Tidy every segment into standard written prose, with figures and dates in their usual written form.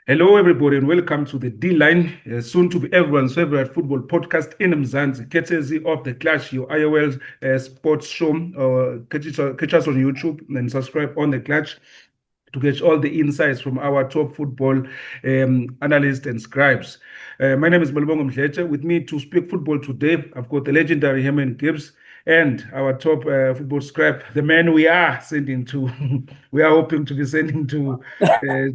Hello, everybody, and welcome to the D Line, soon to be everyone's favorite football podcast in Mzansi, courtesy of the Clash, your IOL sports show. Catch us on YouTube and subscribe on the Clash to get all the insights from our top football analysts and scribes. My name is Malibongwe. With me to speak football today, I've got the legendary Herman Gibbs and our top football scribe, the man we are sending to, we are hoping to be sending to the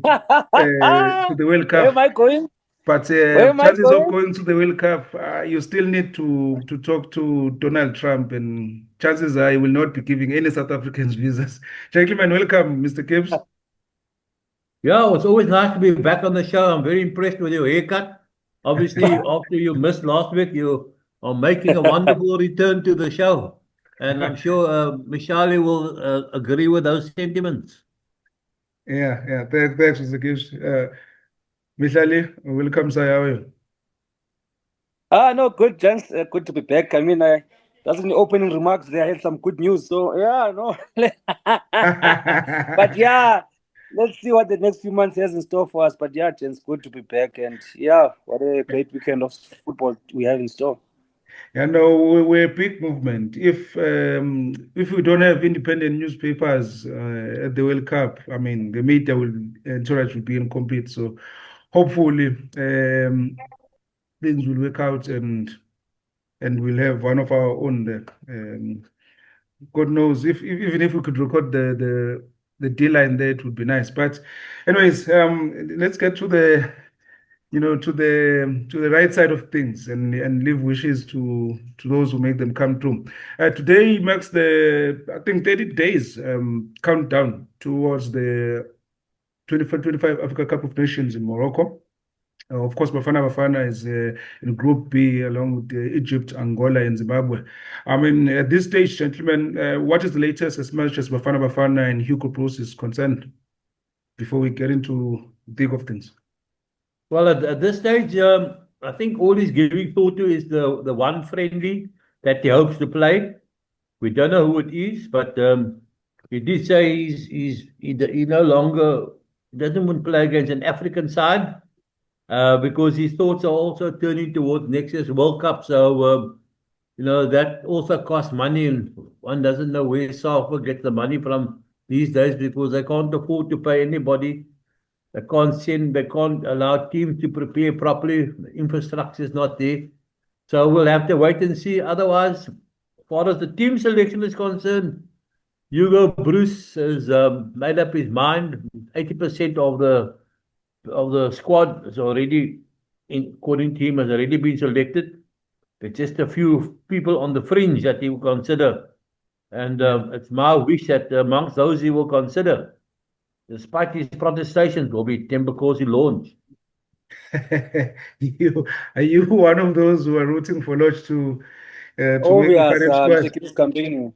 World Where am Cup. I going? But Where am I chances of going? going to the World Cup, you still need to talk to Donald Trump, and chances are he will not be giving any South Africans visas. Gentlemen, welcome, Mr. Gibbs. Yeah, it's always nice to be back on the show. I'm very impressed with your haircut. Obviously, after you missed last week, you are making a wonderful return to the show. And I'm sure Mihlali will agree with those sentiments. Yeah. Thanks, Mr. Gibbs. Mihlali, welcome, sir. How are you? No, good, gents. Good to be back. I mean, that's in the opening remarks. There I had some good news. So, yeah, no. But yeah, let's see what the next few months has in store for us. But yeah, gents, good to be back. And yeah, what a great weekend of football we have in store. Yeah, no, we're a big movement. If we don't have independent newspapers at the World Cup, I mean, the media will encourage will be incomplete. So hopefully things will work out and we'll have one of our own there. God knows if even if we could record the D line there, it would be nice. But anyways, let's get to the to the right side of things and leave wishes to those who make them come true. Today marks the I think 30 days countdown towards the 2025 Africa Cup of Nations in Morocco. Of course, Bafana Bafana is in Group B along with Egypt, Angola, and Zimbabwe. I mean, at this stage, gentlemen, what is the latest as much as Bafana Bafana and Hugo is concerned before we get into the thick of things? Well, at this stage, I think all he's giving thought to is the one friendly that he hopes to play. We don't know who it is, but he did say he no longer doesn't want to play against an African side. Because his thoughts are also turning towards next year's World Cup. So, that also costs money, and one doesn't know where South gets the money from these days because they can't afford to pay anybody. They can't allow teams to prepare properly. The infrastructure is not there. So we'll have to wait and see. Otherwise, as far as the team selection is concerned, Hugo Bruce has made up his mind. 80% of the squad is already, according to him, has already been selected. There's just a few people on the fringe that he will consider. And it's my wish that amongst those he will consider, despite his protestations, will be Tembakosi launch. Are you one of those who are rooting for Lodge to make the Obvious, final Mr. squad? Kidd's campaigning.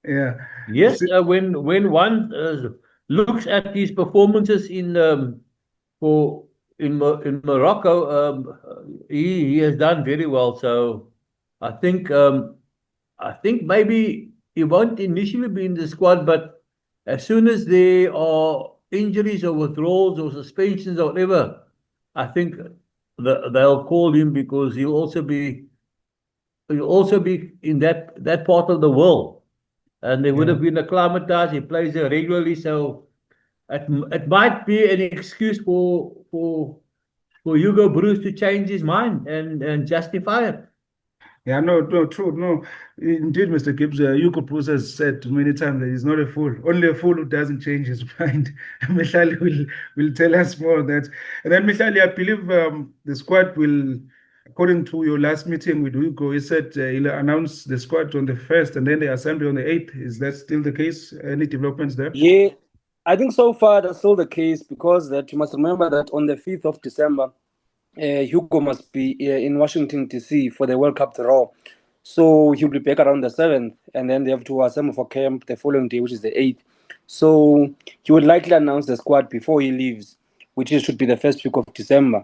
Yeah. Yes, when one looks at his performances for in Morocco, he has done very well. So I think maybe he won't initially be in the squad, but as soon as there are injuries or withdrawals or suspensions or whatever, I think they'll call him because he'll also be in that part of the world, and they would Yeah. have been acclimatized. He plays there regularly, so it might be an excuse for Hugo Bruce to change his mind and justify it. Yeah, no, true. No, indeed, Mr. Gibbs, Hugo Bruce has said many times that he's not a fool. Only a fool who doesn't change his mind. Mihlali will tell us more of that. And then, Mihlali, I believe the squad will, according to your last meeting with Hugo, he said he'll announce the squad on the 1st and then the assembly on the 8th. Is that still the case? Any developments there? Yeah, I think so far that's still the case because that you must remember that on the 5th of December, Hugo must be in Washington, D.C. for the World Cup draw. So he'll be back around the 7th, and then they have to assemble for camp the following day, which is the 8th. So he would likely announce the squad before he leaves, which should be the first week of December.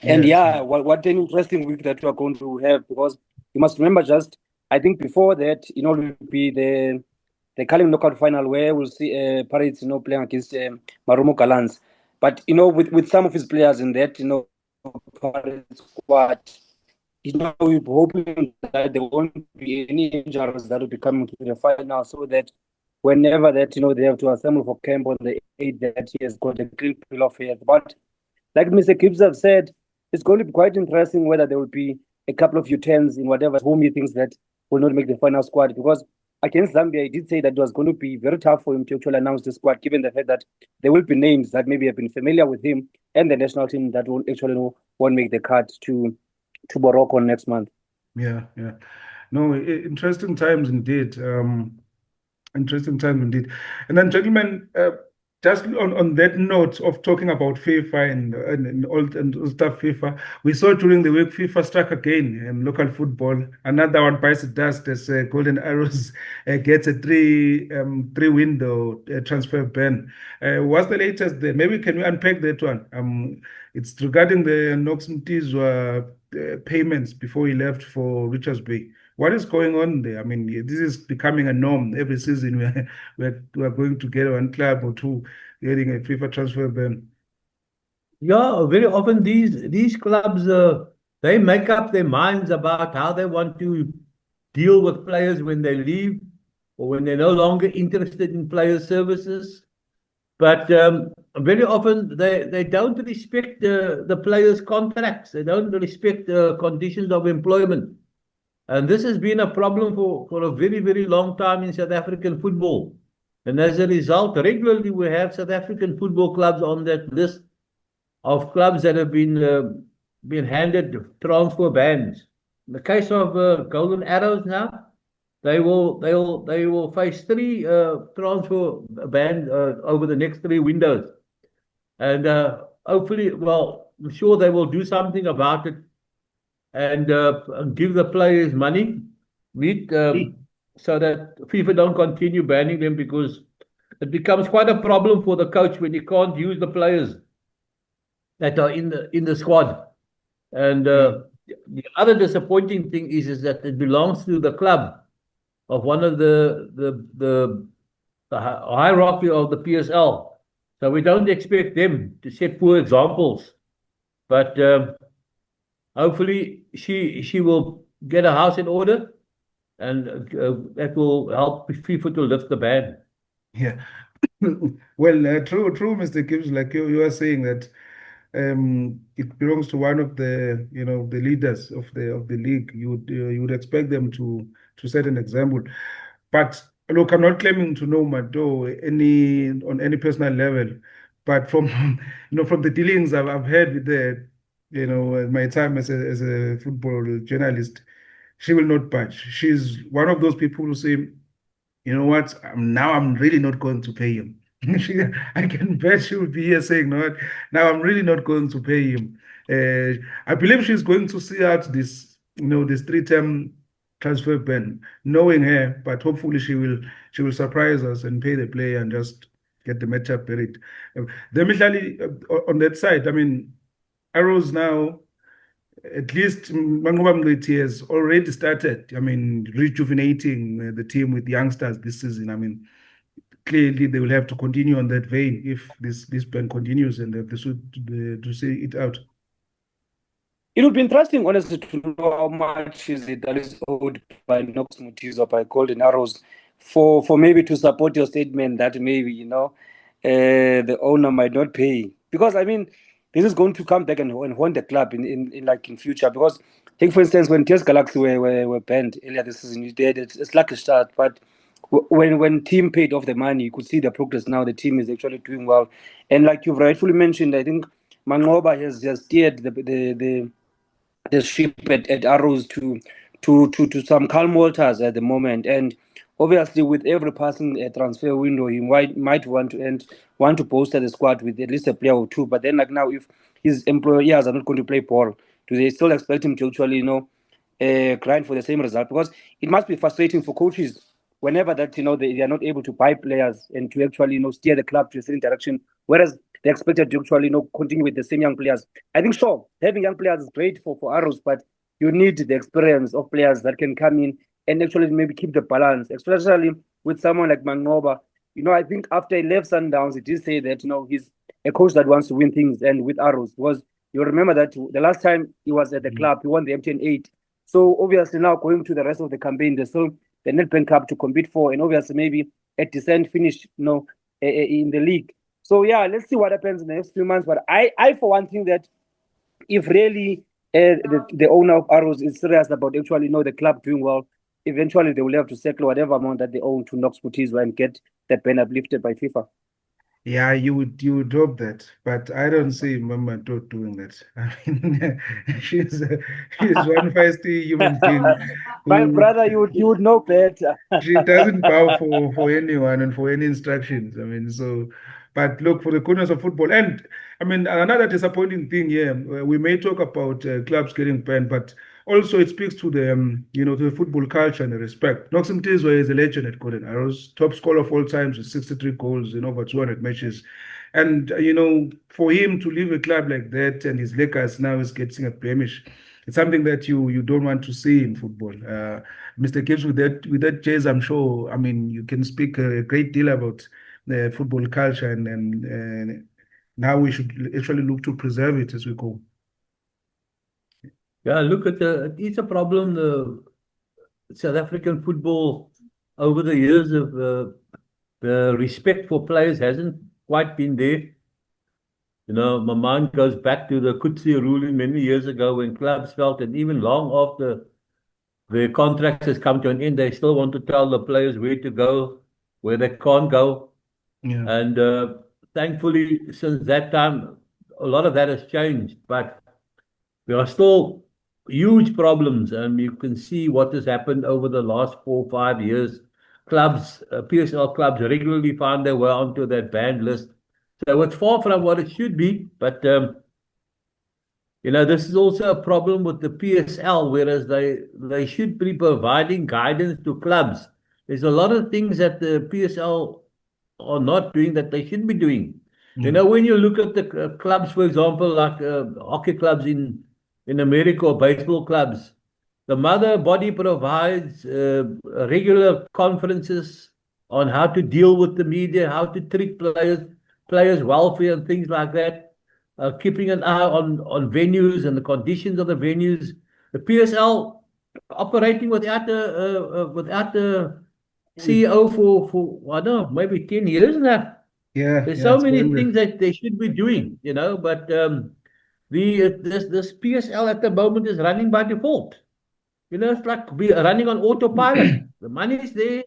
And Yes. yeah, what an interesting week that we are going to have because you must remember just, I think before that, will be the Carling knockout final where we'll see Pirates, playing against Marumo Gallants. But with some of his players in that squad, we're hoping that there won't be any injuries that will be coming to the final, so that whenever that they have to assemble for camp on the 8th, that he has got a clean bill of health. But like Mr. Gibbs have said, it's going to be quite interesting whether there will be a couple of U10s in whatever whom he thinks that will not make the final squad, because against Zambia, he did say that it was going to be very tough for him to actually announce the squad, given the fact that there will be names that maybe have been familiar with him and the national team that will actually won't make the cut to Morocco next month. Yeah. No, interesting times indeed. Interesting times indeed. And then, gentlemen, just on that note of talking about FIFA and all stuff FIFA, we saw during the week FIFA struck again in local football. Another one bites the dust as Golden Arrows gets a three window transfer ban. What's the latest there? Maybe can you unpack that one? It's regarding the Knox Mtizwa payments before he left for Richards Bay. What is going on there? I mean, this is becoming a norm every season. We're going to get one club or two getting a FIFA transfer ban. Yeah, very often these clubs they make up their minds about how they want to deal with players when they leave or when they're no longer interested in player services. But very often they don't respect the players' contracts. They don't respect the conditions of employment. And this has been a problem for a very, very long time in South African football. And as a result, regularly we have South African football clubs on that list of clubs that have been handed transfer bans. In the case of Golden Arrows now, they will face 3 transfer bans over the next 3 windows. And hopefully, well, I'm sure they will do something about it and give the players money, so that FIFA don't continue banning them, because it becomes quite a problem for the coach when you can't use the players that are in the squad. And the other disappointing thing is that it belongs to the club of one of the hierarchy of the PSL. So we don't expect them to set poor examples, but hopefully she will get a house in order, and that will help FIFA to lift the ban. Yeah. Well, true, Mr. Gibbs. Like you are saying that it belongs to one of the the leaders of the league. You would expect them to set an example. But look, I'm not claiming to know Mato on any personal level, but from from the dealings I've had with the my time as a football journalist, she will not budge. She's one of those people who say, you know what, now I'm really not going to pay him. I can bet she will be here saying, no, now I'm really not going to pay him. I believe she's going to see out this, this 3-term transfer ban, knowing her, but hopefully she will surprise us and pay the player and just get the matchup buried. Then Mihlali, on that side, I mean, Arrows now, at least Mangoba Mngqithi has already started, I mean, rejuvenating the team with youngsters this season. I mean, clearly they will have to continue on that vein if this ban continues, and they have to see it out. It would be interesting, honestly, to know how much is it that is owed by Knox Mtizwa, by Golden Arrows, for maybe to support your statement that maybe, the owner might not pay. Because, I mean, this is going to come back and haunt the club in future. Because, take for instance, when TS Galaxy were banned earlier this season, you did it's like a start. But when team paid off the money, you could see the progress now. The team is actually doing well. And like you've rightfully mentioned, I think Mangoba has steered the ship at Arrows to some calm waters at the moment. And obviously, with every passing transfer window, he might want to bolster the squad with at least a player or two. But then, like now, if his employers are not going to play ball, do they still expect him to actually, grind for the same result? Because it must be frustrating for coaches whenever that they are not able to buy players and to actually steer the club to a certain direction, whereas they expected to actually continue with the same young players. I think sure, having young players is great for Arrows, but you need the experience of players that can come in and actually maybe keep the balance, especially with someone like Mangoba. I think after he left Sundowns, he did say that a coach that wants to win things and with arrows. Was you remember that the last time he was at the club, he won the MTN 8. So obviously now going to the rest of the campaign, there's still the Nedbank Cup to compete for, and obviously maybe a decent finish, in the league. So yeah, let's see what happens in the next few months. But I for one think that if really the owner of Arrows is serious about actually the club doing well, eventually they will have to settle whatever amount that they own to Knox Mutizwa and get that ban uplifted by FIFA. Yeah, you would hope that, but I don't see Mama Tot doing that. I mean, she's one feisty human being My who brother, you would know better. she doesn't bow for anyone and for any instructions. I mean, so, but look, for the goodness of football, and I mean, another disappointing thing here, we may talk about clubs getting banned, but also it speaks to the, to the football culture and the respect. Knox Mtizwa is a legend at Golden Arrows, top scorer of all times with 63 goals in over 200 matches. And, for him to leave a club like that and his legacy now is getting a blemish, it's something that you don't want to see in football. Mr. Gibbs, with that jazz, I'm sure. I mean, you can speak a great deal about the football culture, and now we should actually look to preserve it as we go. Yeah, look at it's a problem. The South African football over the years of the respect for players hasn't quite been there. My mind goes back to the Kutsi ruling many years ago when clubs felt that even long after their contracts has come to an end, they still want to tell the players where to go, where they can't go. Yeah. And thankfully, since that time, a lot of that has changed. But there are still huge problems, and you can see what has happened over the last 4 or 5 years. Clubs, PSL clubs regularly find their way onto that banned list. So it's far from what it should be, but this is also a problem with the PSL, whereas they should be providing guidance to clubs. There's a lot of things that the PSL are not doing that they should be doing. When you look at the clubs, for example, like hockey clubs in America or baseball clubs, the mother body provides regular conferences on how to deal with the media, how to treat players' welfare and things like that. Keeping an eye on venues and the conditions of the venues. The PSL operating without the CEO for I don't know, maybe 10 years now. Yeah, There's yeah, so it's many going things well. that they should be doing, but this PSL at the moment is running by default. It's like we're running on autopilot. The money is there.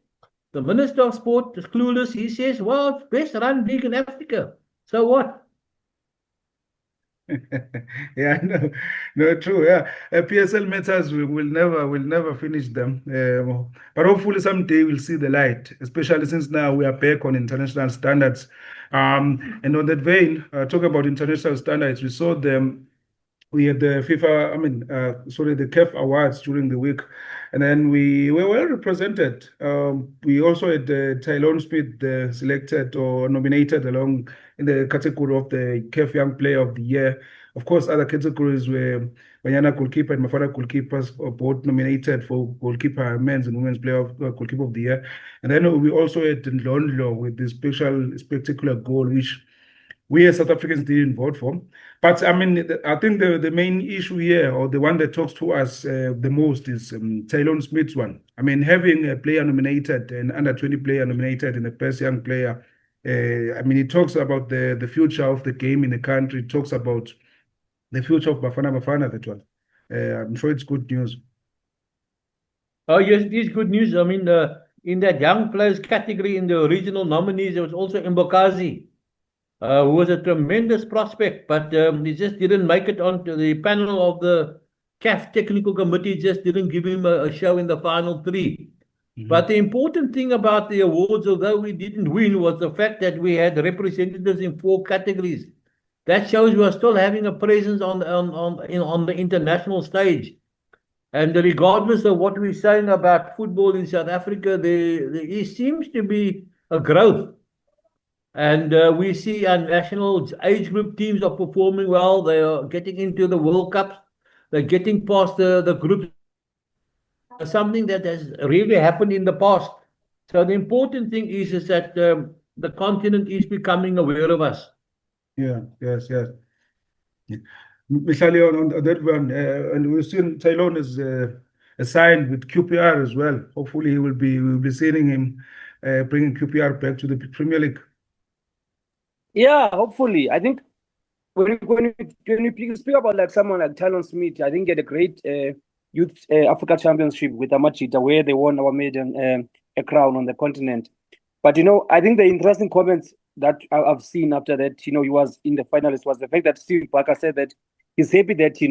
The Minister of Sport is clueless. He says, well, it's best run league in Africa. So what? Yeah, no, no, true. Yeah, PSL matters. We'll never finish them. But hopefully someday we'll see the light, especially since now we are back on international standards. And on that vein, talk about international standards. We had the FIFA, the CAF Awards during the week, and then we were well represented. We also had Tylone Smith selected or nominated along in the category of the CAF Young Player of the Year. Of course, other categories were Banyana goalkeeper and Mafara goalkeepers both nominated for goalkeeper, men's and women's player of goalkeeper of the year. And then we also had Ndlondlo with this spectacular goal, which we as South Africans didn't vote for. But I mean, I think the main issue here, or the one that talks to us the most, is Tylone Smith's one. I mean, having a player nominated, an under 20 player nominated, and the best young player. It talks about the future of the game in the country. It talks about the future of Bafana Bafana. That one. I'm sure it's good news. Oh, yes, it is good news. I mean, in that young players category in the original nominees, there was also Mbokazi, who was a tremendous prospect, but he just didn't make it onto the panel of the CAF technical committee, just didn't give him a show in the final three. But the important thing about the awards, although we didn't win, was the fact that we had representatives in 4 categories. That shows we are still having a presence on the international stage. And regardless of what we're saying about football in South Africa, there seems to be a growth. And we see our national age group teams are performing well. They are getting into the World Cups. They're getting past the group. Something that has really happened in the past. So the important thing is that the continent is becoming aware of us. Yeah, yes, yes. Yeah. Mihlali, on that one, and we've seen Tylon is signed with QPR as well. Hopefully, we'll be seeing him bringing QPR back to the Premier League. Yeah, hopefully. I think when you speak about like someone like Talon Smith, I think he had a great youth Africa Championship with Amachita where they won our maiden a crown on the continent. But I think the interesting comments that I've seen after that, he was in the finalists was the fact that Steve Barker said that he's happy that he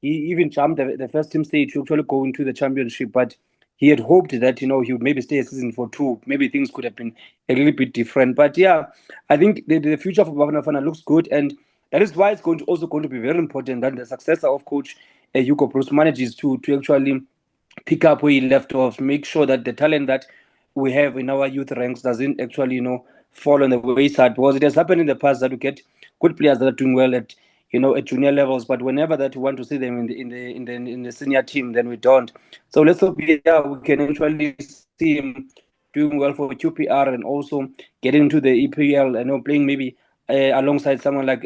even jumped the first team stage to actually go into the championship, but he had hoped that he would maybe stay a season for two. Maybe things could have been a little bit different. But yeah, I think the future for Bafana Bafana looks good, and that is why it's also going to be very important that the successor of coach Hugo Bruce manages to actually pick up where he left off, make sure that the talent that we have in our youth ranks doesn't actually, fall on the wayside. Because it has happened in the past that we get good players that are doing well at junior levels, but whenever that we want to see them in the senior team, then we don't. So let's hope yeah, we can actually see him doing well for QPR and also getting into the EPL. Playing maybe alongside someone like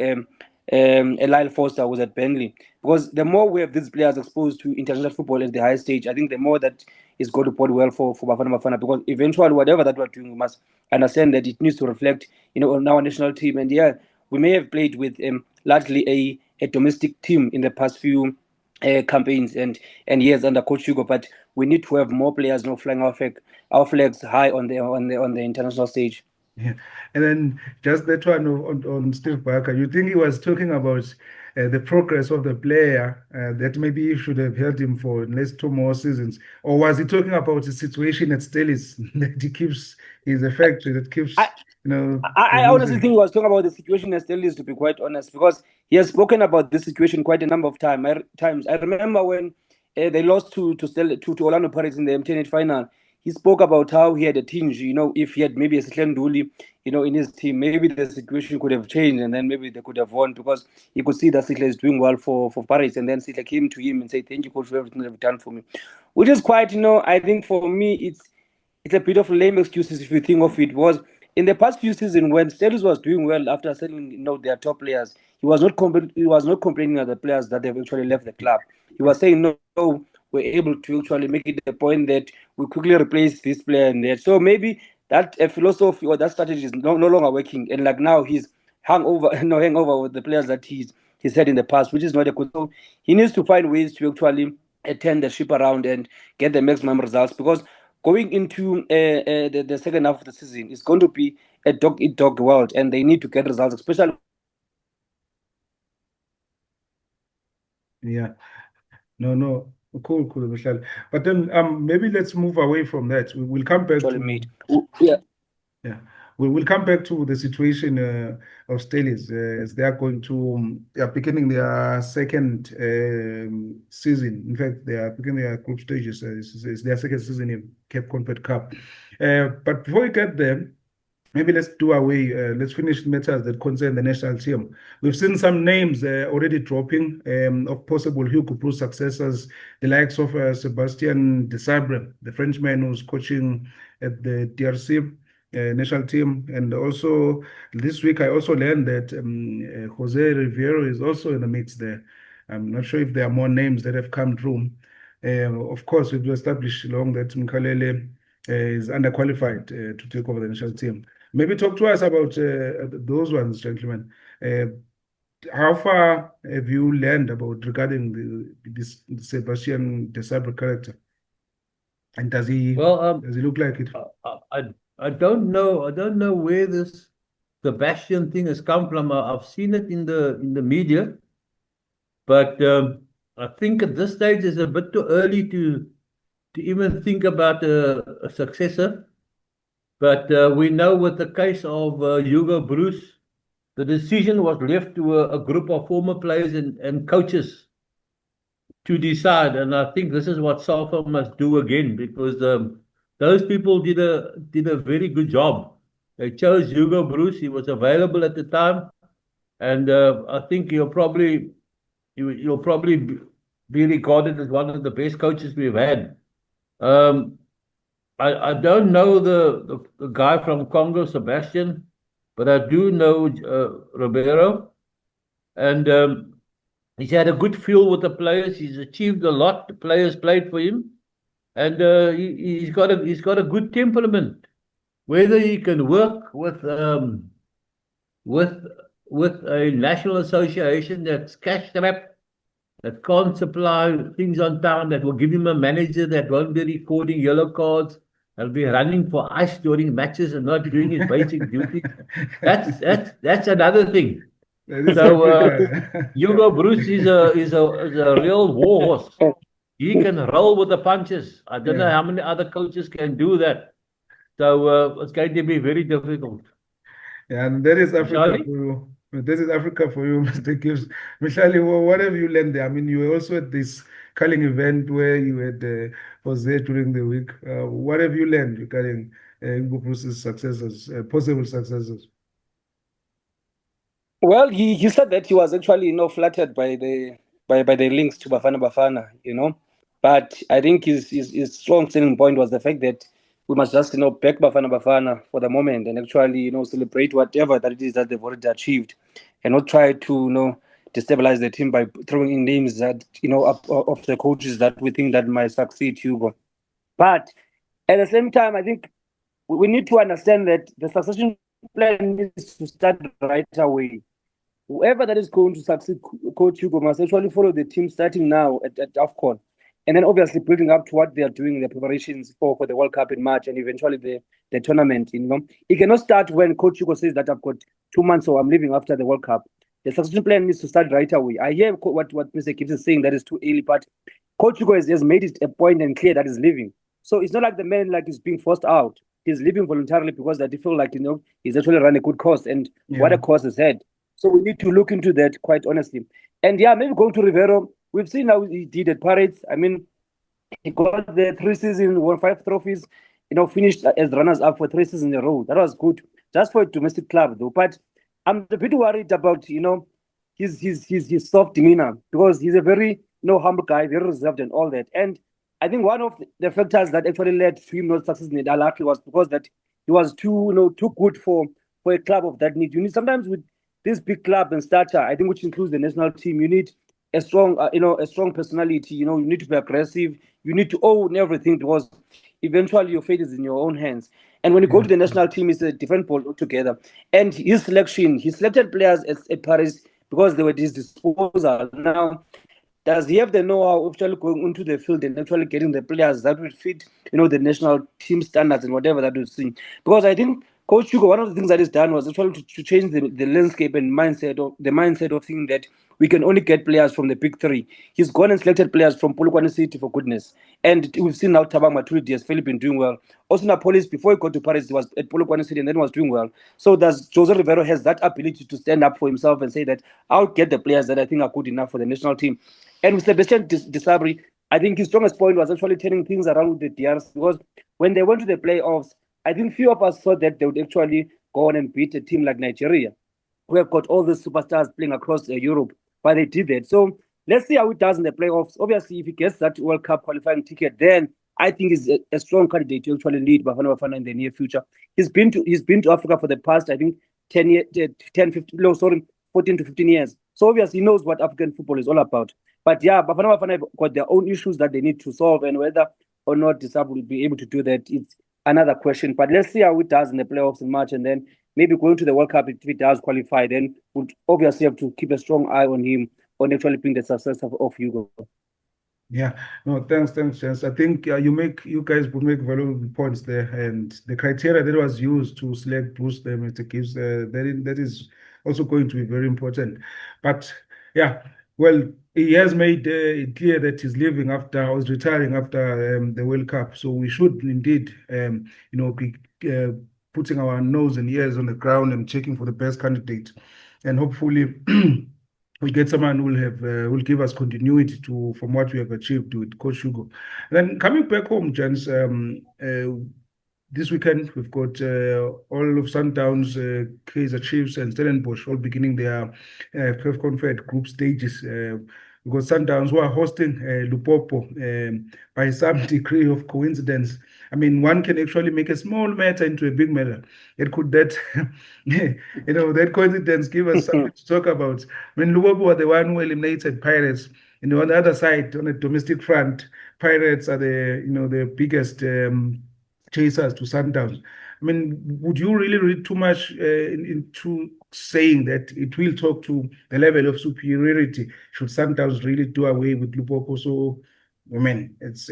Lyle Foster was at Burnley. Because the more we have these players exposed to international football at the highest stage, I think the more that is going to bode well for Bafana Bafana. Because eventually, whatever that we're doing, we must understand that it needs to reflect, on our national team. And yeah, we may have played with largely a domestic team in the past few campaigns and years under Coach Hugo, but we need to have more players, flying our flags high on the international stage. Yeah. And then just that one on Steve Barker, you think he was talking about the progress of the player, that maybe you should have held him for at least two more seasons? Or was he talking about the situation at Stelis that he keeps, he's a factory that keeps, I, I honestly think losing? he was talking about the situation as still is, to be quite honest, because he has spoken about this situation quite a number of times. I remember when they lost to Orlando Pirates in the M10 final. He spoke about how he had a tinge, if he had maybe a Sihle Nduli, in his team, maybe the situation could have changed and then maybe they could have won because he could see that Sihle is doing well for Pirates. And then Sihle came to him and said, "Thank you, coach, for everything you've done for me," which is quite, I think for me, it's a bit of lame excuses if you think of it. Was in the past few seasons when Stellis was doing well after selling their top players, he was not complaining at the players that they've actually left the club. He was saying no, we're able to actually make it a point that we quickly replace this player and that. So maybe that philosophy or that strategy is no longer working, and like now he's hangover with the players that he's had in the past, which is not a good. So he needs to find ways to actually turn the ship around and get the maximum results because going into the second half of the season is going to be a dog eat dog world, and they need to get results, especially. Yeah. No, no. Cool, Michelle. But then maybe let's move away from that. We'll come back Actually to made. Yeah. Yeah, we'll come back to the situation of Stelis as they are going to they are beginning their second season. In fact, they are beginning their group stages. It's their second season in Cape Comfort Cup. But before we get there, maybe let's finish matters that concern the national team. We've seen some names already dropping of possible Hugo Bruce successors, the likes of Sebastien Desabre, the Frenchman who's coaching at the DRC national team. And also this week, I also learned that Jose Riviero is also in the mix there. I'm not sure if there are more names that have come through. Of course, we've established long that Mkalele is underqualified to take over the national team. Maybe talk to us about those ones, gentlemen. How far have you learned about regarding this Sebastian Desabre character? And does he Well, look like it? I don't know. I don't know where this Sebastian thing has come from. I've seen it in the media, but I think at this stage it's a bit too early to even think about a successor. But we know with the case of Hugo Bruce, the decision was left to a group of former players and coaches to decide. And I think this is what SAFA must do again because those people did a very good job. They chose Hugo Bruce. He was available at the time, and I think you'll probably be regarded as one of the best coaches we've had. Um, I don't know the guy from Congo, Sebastian, but I do know Ribeiro, and he's had a good feel with the players. He's achieved a lot. The players played for him, and he's got a good temperament. Whether he can work with with a national association that's cash strapped, that can't supply things on time, that will give him a manager that won't be recording yellow cards, that'll be running for ice during matches and not doing his basic duty. That's another thing. So Hugo Bruce is a real war horse. He can roll with the punches. I don't know how many other coaches can do that. So it's going to be very difficult. Yeah, and that is Africa Mihlali? for you. This is Africa for you, Mr. Gibbs. Mihlali, what have you learned there? I mean, you were also at this culling event where you had was there during the week. What have you learned regarding Hugo Bruce's successors, possible successors? Well, he said that he was actually, flattered by the links to Bafana Bafana. But I think his strong selling point was the fact that we must just, back Bafana Bafana for the moment and actually, celebrate whatever that it is that they've already achieved, and not try to, destabilize the team by throwing in names that, of the coaches that we think that might succeed Hugo. But at the same time, I think we need to understand that the succession plan needs to start right away. Whoever that is going to succeed Coach Hugo must actually follow the team starting now at AFCON. And then obviously building up to what they are doing in the preparations for the World Cup in March and eventually the tournament. It cannot start when Coach Hugo says that I've got 2 months or I'm leaving after the World Cup. The succession plan needs to start right away. I hear what Mr. Gibbs is saying, that is too early, but Coach Hugo has made it a point and clear that he's leaving. So it's not like the man is being forced out. He's leaving voluntarily because they feel like, he's actually run a good course and what a course has had. So we need to look into that, quite honestly. And maybe going to Rivero, we've seen how he did at Pirates. I mean, he got the 3 seasons, won 5 trophies, finished as runners-up for 3 seasons in a row. That was good, just for a domestic club, though. But I'm a bit worried about, his soft demeanor, because he's a very, humble guy, very reserved and all that. And I think one of the factors that actually led to him not success in Al Ahly was because that he was too good for a club of that need. You need sometimes with this big club and starter, I think, which includes the national team, you need a strong, a strong personality. You need to be aggressive. You need to own everything, because eventually your fate is in your own hands. And when you go to the national team, it's a different ball altogether. And his selection, he selected players at Paris because they were at his disposal. Now, does he have the know-how of actually going into the field and actually getting the players that will fit, the national team standards and whatever that we've seen? Because I think Coach Hugo, one of the things that he's done was actually to change the landscape and mindset of thinking that we can only get players from the big 3. He's gone and selected players from Polokwane City, for goodness. And we've seen now Thabang Maturidi has really been doing well. Also, Napolis, before he got to Paris, he was at Polokwane City and then was doing well. So does Jose Rivero has that ability to stand up for himself and say that I'll get the players that I think are good enough for the national team. And with Sebastian Desabre, I think his strongest point was actually turning things around with the DRs, because when they went to the playoffs, I think few of us thought that they would actually go on and beat a team like Nigeria, who have got all these superstars playing across Europe, but they did that. So let's see how it does in the playoffs. Obviously, if he gets that World Cup qualifying ticket, then I think he's a strong candidate to actually lead Bafana Bafana in the near future. He's been to Africa for the past, I think, 14 to 15 years. So obviously he knows what African football is all about. But Bafana Bafana have got their own issues that they need to solve, and whether or not Desabre will be able to do that, it's another question. But let's see how it does in the playoffs in March, and then maybe going to the World Cup, if it does qualify, then we'll obviously have to keep a strong eye on him on actually being the successor of Hugo. Yeah, no, thanks, Chance. I think you guys will make valuable points there, and the criteria that was used to select Bruce, Mr. Gibbs, that is also going to be very important. But well, he has made it clear that he's leaving after, or is retiring after the World Cup. So we should indeed, be putting our nose and ears on the ground and checking for the best candidate, and hopefully we get someone who will give us continuity from what we have achieved with Coach Hugo. And then coming back home, gents, this weekend we've got all of Sundowns, Kaizer Chiefs, and Stellenbosch all beginning their Conference group stages. We've got Sundowns who are hosting Lupopo by some degree of coincidence. I mean, one can actually make a small matter into a big matter. It could that, that coincidence give us something to talk about. I mean, Lubobo were the one who eliminated Pirates. On the other side, on the domestic front, Pirates are the biggest chasers to Sundowns. I mean, would you really read too much into saying that it will talk to the level of superiority should Sundowns really do away with Lupopo? So, I mean, it's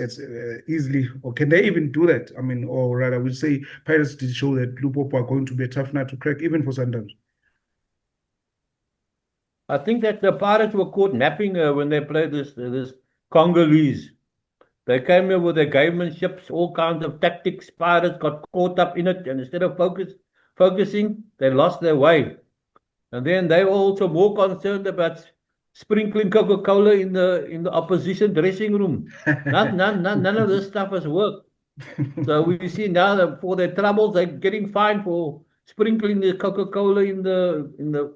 easily, or can they even do that? I mean, or rather, we'll say Pirates did show that Lupopo are going to be a tough nut to crack, even for Sundowns. I think that the Pirates were caught napping when they played this Congolese. They came here with their gamenships, all kinds of tactics. Pirates got caught up in it, and instead of focusing, they lost their way. And then they were also more concerned about sprinkling Coca-Cola in the opposition dressing room. None of this stuff has worked. So we see now that for their troubles, they're getting fined for sprinkling the Coca-Cola in the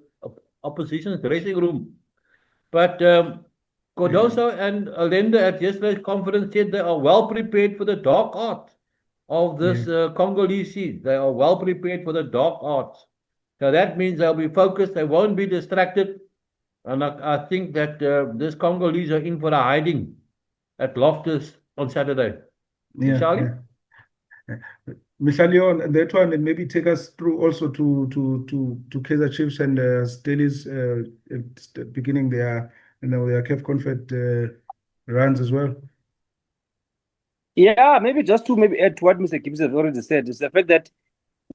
opposition's dressing room. But Cardoso and Allende at yesterday's conference said they are well prepared for the dark arts of this Congolese scene. They are well prepared for the dark arts. So that means they'll be focused, they won't be distracted. And I think that this Congolese are in for a hiding at Loftus on Saturday. Mihlali? Mihlali, on that one, and maybe take us through also to Kaizer Chiefs and Steelers beginning their CAF Confed runs as well. Yeah, maybe just to add to what Mr. Gibbs has already said, is the fact that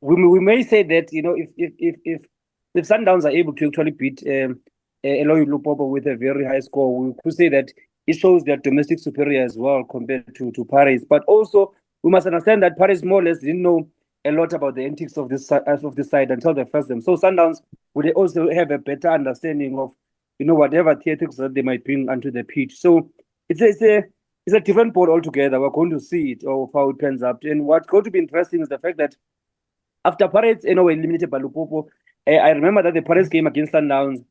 we may say that if Sundowns are able to actually beat Eloy Lupopo with a very high score, we could say that it shows their domestic superior as well compared to Paris. But also we must understand that Paris more or less didn't know a lot about the antics of this side until they faced them. So Sundowns would also have a better understanding of whatever theatrics that they might bring onto the pitch. So it's a different board altogether. We're going to see it of how it pans out. And what's going to be interesting is the fact that after Pirates, eliminated by Lupopo, I remember that the Pirates game against Sundowns,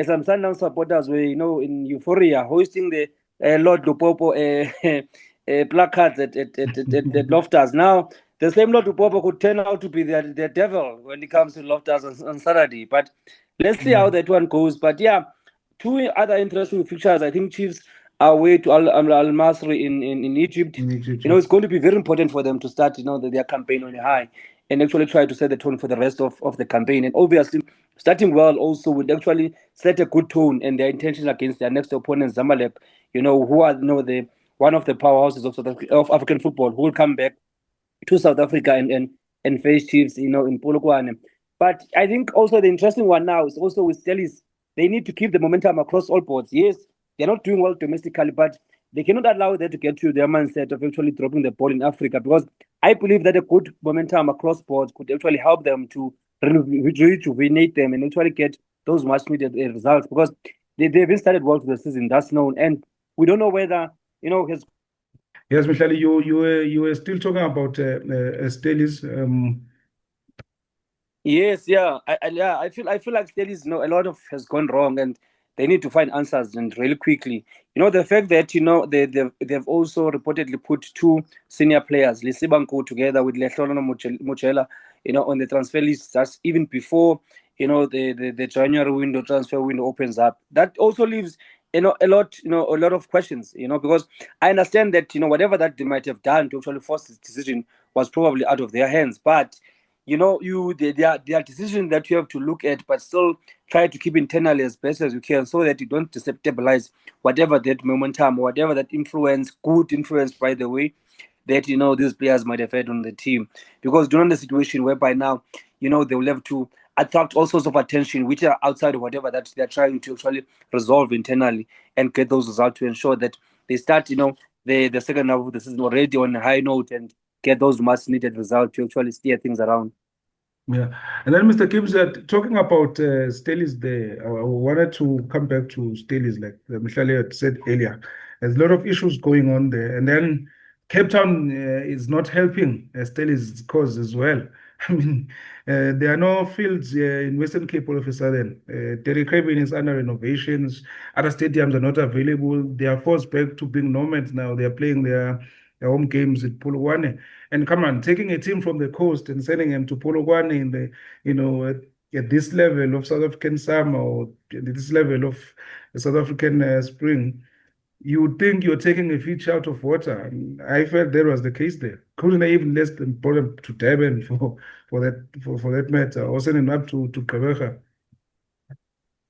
some Sundowns supporters were, in euphoria, hosting the Lord Lupopo placards at Loftus. Now, the same Lord Lupopo could turn out to be the devil when it comes to Loftus on Saturday. But let's see how that one goes. But yeah, two other interesting fixtures. I think Chiefs are away to Al Masry in Egypt. It's going to be very important for them to start, their campaign on a high and actually try to set the tone for the rest of the campaign. And obviously, starting well also would actually set a good tone and their intentions against their next opponent, Zamalek, who are the one of the powerhouses of African football, who will come back to South Africa and face Chiefs, in Polokwane. But I think also the interesting one now is also with Steelers. They need to keep the momentum across all boards. Yes, they're not doing well domestically, but they cannot allow that to get to their mindset of actually dropping the ball in Africa, because I believe that a good momentum across boards could actually help them to rejuvenate them and actually get those much needed results, because they've been started well to the season, that's known. And we don't know whether, his. Yes, Mihlali, you were still talking about Steelers. Yes, yeah, I feel like Steelers, a lot of has gone wrong, and they need to find answers and really quickly. The fact that they've also reportedly put two senior players, Lisibanko together with Lehlolo Mochela, on the transfer list, that's even before the January transfer window opens up. That also leaves a lot of questions, because I understand that whatever that they might have done to actually force this decision was probably out of their hands, but there are decisions that you have to look at, but still try to keep internally as best as you can, so that you don't destabilize whatever that momentum, whatever that good influence, by the way, that these players might have had on the team. Because during the situation whereby now, they will have to attract all sorts of attention, which are outside of whatever that they're trying to actually resolve internally and get those results to ensure that they start, the second half of the season already on a high note and get those much needed results to actually steer things around. Yeah, and then Mr. Gibbs, talking about Steelers there, I wanted to come back to Steelers, like Mihlali had said earlier. There's a lot of issues going on there, and then Cape Town is not helping Steelers' cause as well. I mean, there are no fields in Western Cape all of a sudden. Derek Craven is under renovations. Other stadiums are not available. They are forced back to being nomads now. They are playing their home games at Polokwane. And come on, taking a team from the coast and sending them to Polokwane in the, at this level of South African summer or at this level of South African spring, you would think you're taking a fish out of water. And I felt that was the case there. Couldn't I even less than brought them to Durban for that matter, or send them up to Gqeberha.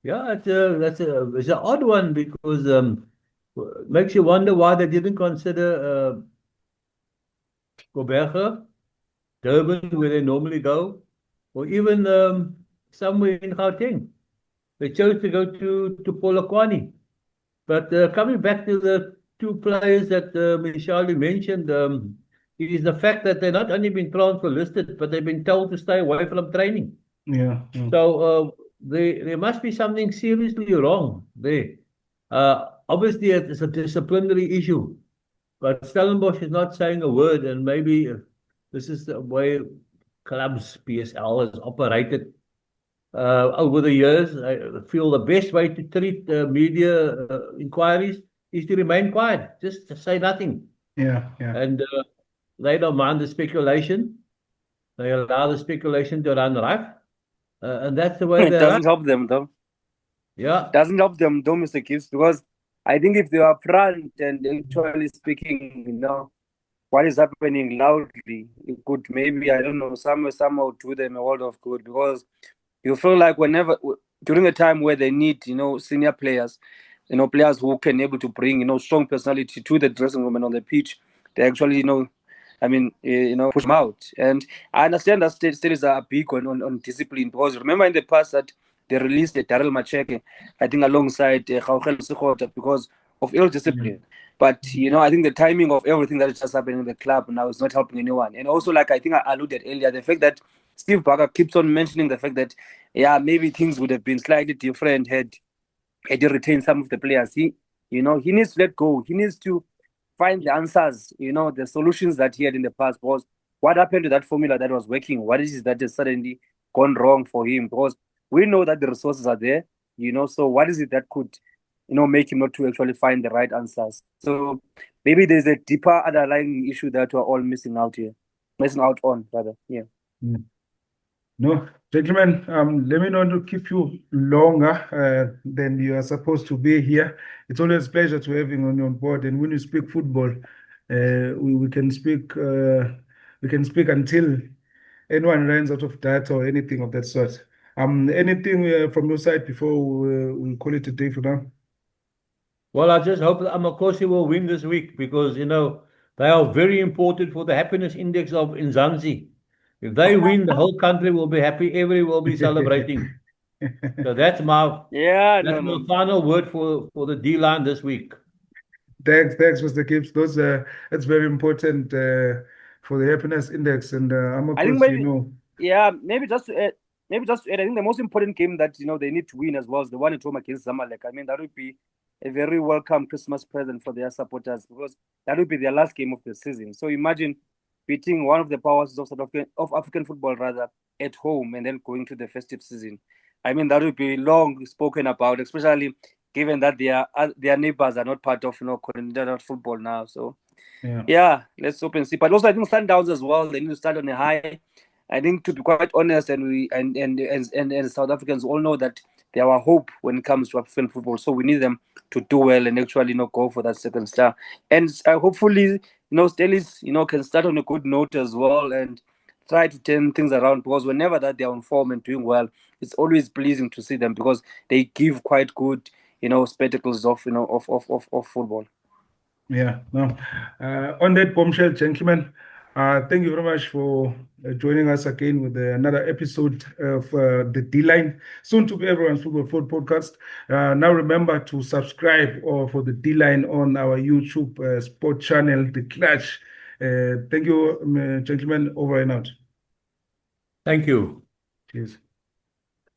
Yeah, it's an odd one because makes you wonder why they didn't consider Gqeberha, Durban, where they normally go, or even somewhere in Gauteng. They chose to go to Polokwane. But coming back to the two players that Mihlali mentioned, it is the fact that they've not only been transfer listed, but they've been told to stay away from training. Yeah. So there must be something seriously wrong there. Obviously, it's a disciplinary issue, but Stellenbosch is not saying a word, and maybe this is the way clubs, PSL, has operated over the years. I feel the best way to treat media inquiries is to remain quiet, just to say nothing. Yeah. And they don't mind the speculation. They allow the speculation to run rife. And that's the way It they doesn't run. help them though. Yeah. Doesn't help them though, Mr. Gibbs, because I think if they are upfront and actually speaking, what is happening loudly, it could maybe, I don't know, somehow do them a world of good, because you feel like whenever during a time where they need, senior players, players who can able to bring, strong personality to the dressing room and on the pitch, they actually, push them out. And I understand that still is a big on discipline, because remember in the past that they released Daryl Macheke, I think alongside Gaugel Sekgotla because of ill discipline. But I think the timing of everything that is just happening in the club now is not helping anyone. And also, like I think I alluded earlier, the fact that Steve Barker keeps on mentioning the fact that maybe things would have been slightly different had he retained some of the players. He needs to let go. He needs to find the answers, the solutions that he had in the past. Because what happened to that formula that was working? What is it that has suddenly gone wrong for him? Because we know that the resources are there, so what is it that could, make him not to actually find the right answers? So maybe there's a deeper underlying issue that we're all missing out on, rather. Yeah. No, gentlemen, let me not keep you longer than you are supposed to be here. It's always a pleasure to have you on board. And when you speak football, we can speak until anyone runs out of data or anything of that sort. Anything from your side before we call it a day for now? Well, I just hope that Amakosi will win this week because, they are very important for the happiness index of Nzanzi. If they win, the whole country will be happy. Everyone will be celebrating. So that's my final word for the D line this week. Thanks, Mr. Gibbs. That's very important for the happiness index, and I'm I think maybe just to add, I think the most important game that they need to win as well is the one at home against Zamalek. I mean, that would be a very welcome Christmas present for their supporters, because that would be their last game of the season. So imagine beating one of the powers of African football rather at home and then going to the festive season. I mean, that would be long spoken about, especially given that their neighbors are not part of continental football now. So let's hope and see. But also I think Sundowns as well, they need to start on a high. I think, to be quite honest, and we and South Africans all know that they are our hope when it comes to African football. So we need them to do well and actually go for that second star. And hopefully, Stellies, can start on a good note as well and try to turn things around, because whenever that they're on form and doing well, it's always pleasing to see them, because they give quite good, spectacles of football. Yeah, no. On that bombshell, gentlemen, thank you very much for joining us again with another episode of the D-Line, soon to be everyone's football podcast. Now remember to subscribe for the D-Line on our YouTube sport channel, The Clash. Thank you, gentlemen. Over and out. Thank you. Cheers.